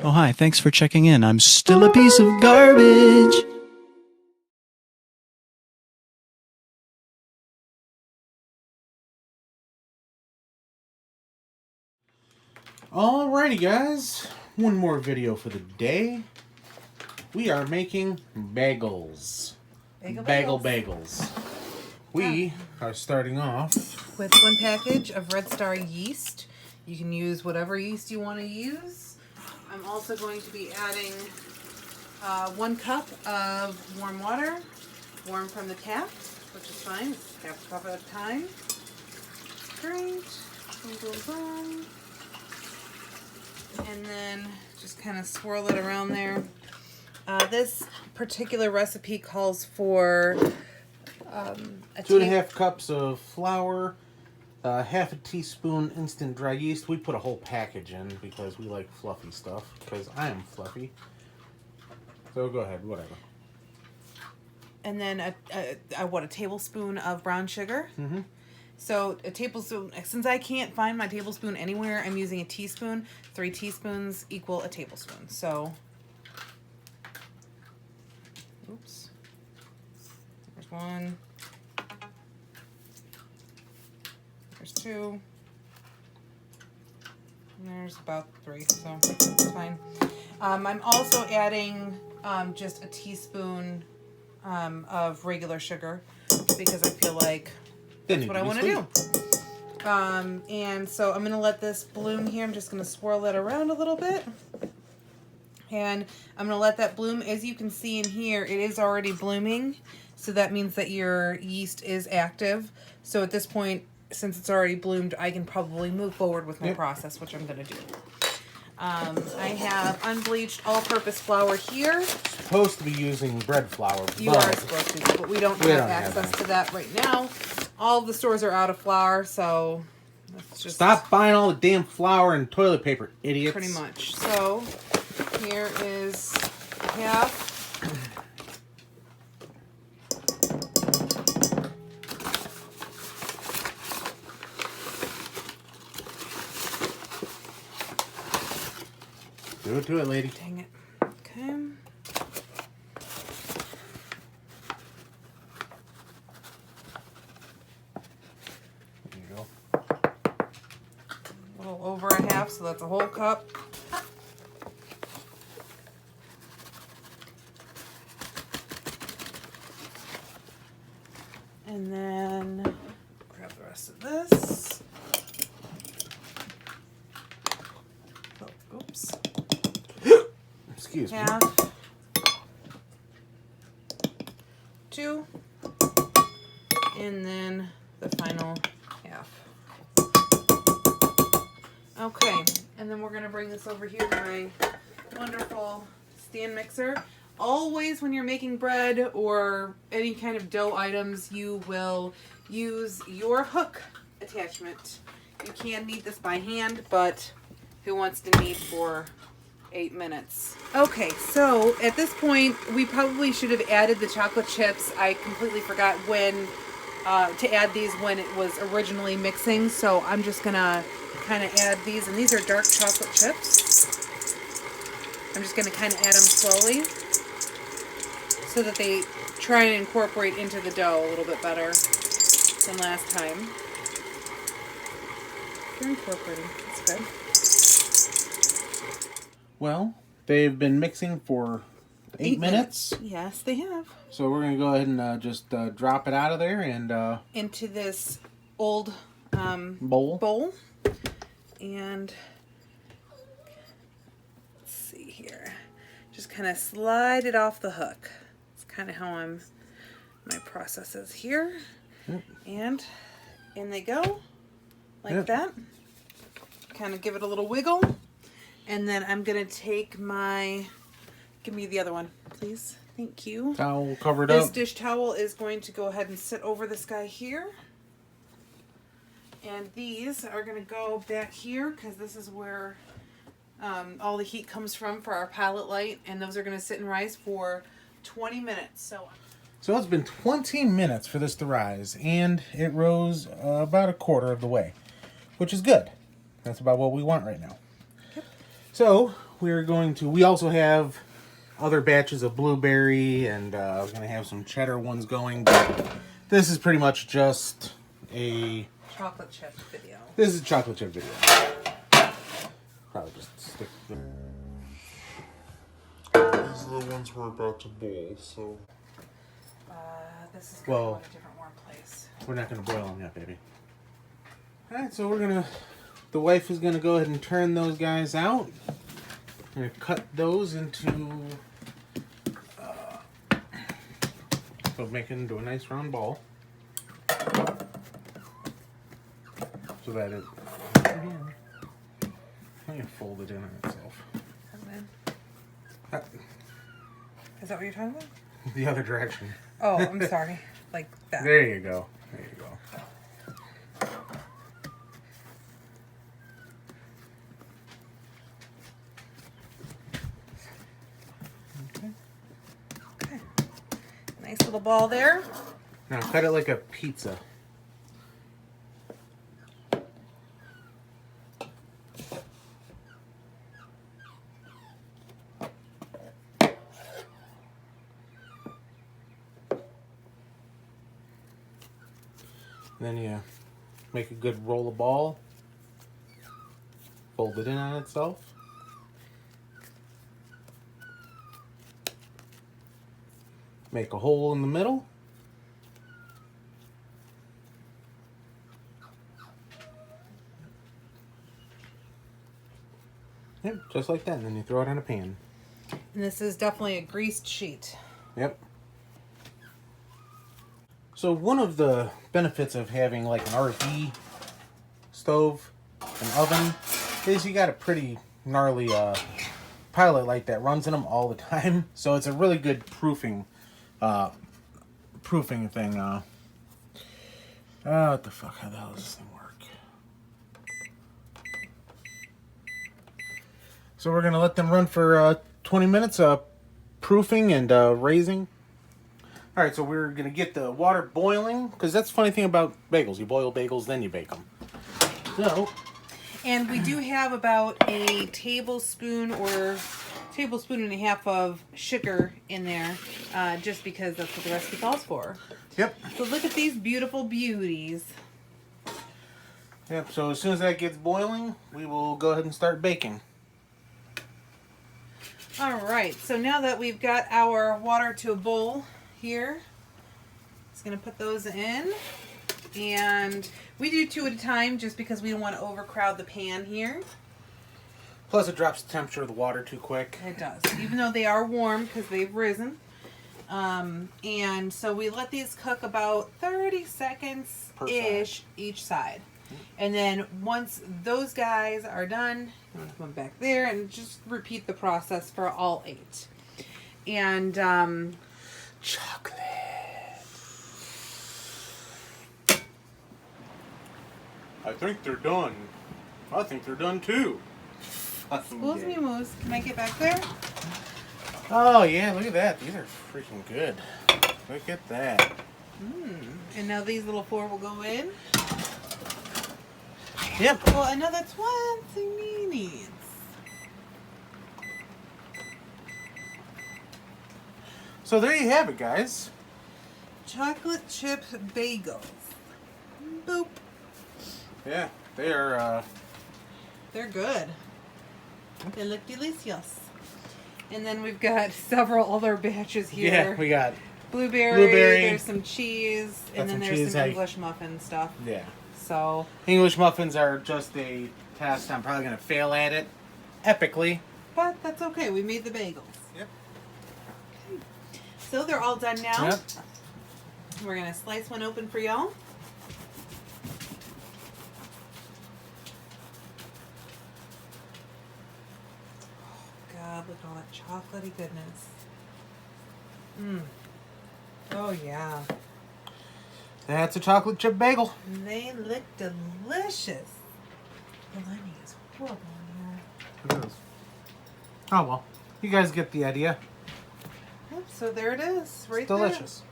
Oh, hi, thanks for checking in. I'm still a piece of garbage. Alrighty, guys. One more video for the day. We are making bagels. Bagels. We are starting off with one package of Red Star yeast. You can use whatever yeast you want to use. I'm also going to be adding 1 cup of warm water, warm from the tap, which is fine. It's half a cup at a time. Great. Boom, boom, boom. And then just kind of swirl it around there. This particular recipe calls for 2.5 cups of flour, half a teaspoon instant dry yeast. We put a whole package in because we like fluffy stuff, because I am fluffy. So go ahead, whatever. And then a tablespoon of brown sugar. Mm-hmm. So a tablespoon, since I can't find my tablespoon anywhere, I'm using a teaspoon. 3 teaspoons equal a tablespoon. So, oops. There's 1. There's 2. And there's about 3, so it's fine. I'm also adding just a teaspoon of regular sugar because I feel like that's what I want to do. And so I'm going to let this bloom here. I'm just going to swirl it around a little bit. And I'm going to let that bloom. As you can see in here, it is already blooming. So that means that your yeast is active. So at this point, since it's already bloomed, I can probably move forward with my process, which I'm going to do. I have unbleached all-purpose flour here. Supposed to be using bread flour. You are supposed to, but we don't have access to that right now. All of the stores are out of flour, so let's just stop buying all the damn flour and toilet paper, idiots. Pretty much. So here is half. Do it, lady. Dang it. Okay. There you go. A little over a half, so that's a whole cup. And then grab the rest of this. Oh, oops. Excuse me. Half. 2. And then the final half. Okay, and then we're going to bring this over here to my wonderful stand mixer. Always when you're making bread or any kind of dough items, you will use your hook attachment. You can knead this by hand, but who wants to knead for 8 minutes? Okay, so at this point, we probably should have added the chocolate chips. I completely forgot when to add these when it was originally mixing, so I'm just gonna kind of add these, and these are dark chocolate chips. I'm just gonna kind of add them slowly so that they try and incorporate into the dough a little bit better than last time. They're incorporating. That's good. Well, they've been mixing for 8 minutes. Yes, they have. So we're going to go ahead and just drop it out of there and into this old bowl. And let's see here. Just kind of slide it off the hook. It's kind of how my process is here. Yep. And in they go, like that. Kind of give it a little wiggle. And then I'm going to take give me the other one, please. Thank you. Towel covered This up. dish towel is going to go ahead and sit over this guy here. And these are going to go back here because this is where all the heat comes from for our pallet light. And those are going to sit and rise for 20 minutes. So it's been 20 minutes for this to rise, and it rose about a quarter of the way, which is good. That's about what we want right now. Yep. So we also have other batches of blueberry, and we're going to have some cheddar ones going, but this is pretty much just a chocolate chip video. This is a chocolate chip video. Probably just stick the... These are the ones we're about to boil, so... This is going to Well, go in a different warm place. We're not going to boil them yet, baby. Alright, so the wife is going to go ahead and turn those guys out. I'm going to cut those into... so make it into a nice round ball. So that it... Let me fold it in on itself. Is that what you're talking about? The other direction. Oh, I'm sorry. Like that. There you go. There you go. Okay. Nice little ball there. Now cut it like a pizza. Then you make a good roll of ball, fold it in on itself. Make a hole in the middle. Yep, just like that. And then you throw it on a pan. And this is definitely a greased sheet. Yep. So one of the benefits of having like an RV stove, an oven, is you got a pretty gnarly pilot light that runs in them all the time. So it's a really good proofing thing. What the fuck? How the hell does this thing work? So we're gonna let them run for 20 minutes, proofing and raising. All right, so we're going to get the water boiling, because that's the funny thing about bagels. You boil bagels, then you bake them. So, and we do have about a tablespoon or tablespoon and a half of sugar in there, just because that's what the recipe calls for. Yep. So look at these beautiful beauties. Yep, so as soon as that gets boiling, we will go ahead and start baking. All right, so now that we've got our water to a boil here, just gonna put those in, and we do 2 at a time just because we don't want to overcrowd the pan here. Plus it drops the temperature of the water too quick. It does, even though they are warm because they've risen. And so we let these cook about 30 seconds ish each side. And then once those guys are done, I'm gonna come back there and just repeat the process for all 8. And Chocolate. I think they're done. I think they're done too. excuse me, Moose, can I get back there? Oh yeah, look at that. These are freaking good. Look at that. And now these little 4 will go in. Yep. Well, another 20 minutes. So there you have it, guys. Chocolate chip bagels. Boop. Yeah, they are. They're good. They look delicious. And then we've got several other batches here. Yeah, we got blueberry. There's some cheese, and then there's some English muffin stuff. Yeah. So English muffins are just a test. I'm probably gonna fail at it epically. but that's okay. We made the bagels. Yep. Okay. So they're all done now. Yep. We're gonna slice one open for y'all. God, look at all that chocolatey goodness. Mmm. Oh, yeah. That's a chocolate chip bagel. They look delicious. The lining is horrible in here. It is. Oh well, you guys get the idea. Yep, so there it is, right It's delicious.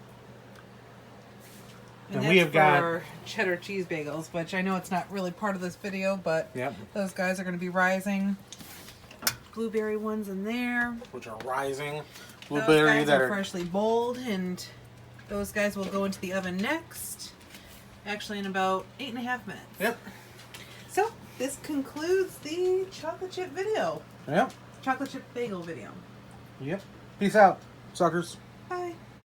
there. And we have got our cheddar cheese bagels, which I know it's not really part of this video, but Yep. those guys are going to be rising blueberry ones in there. which are rising. Those Blueberry guys that are are freshly bowled, and those guys will go into the oven next. Actually, in about 8.5 minutes. Yep. So this concludes the chocolate chip video. Yep. Chocolate chip bagel video. Yep. Peace out, suckers.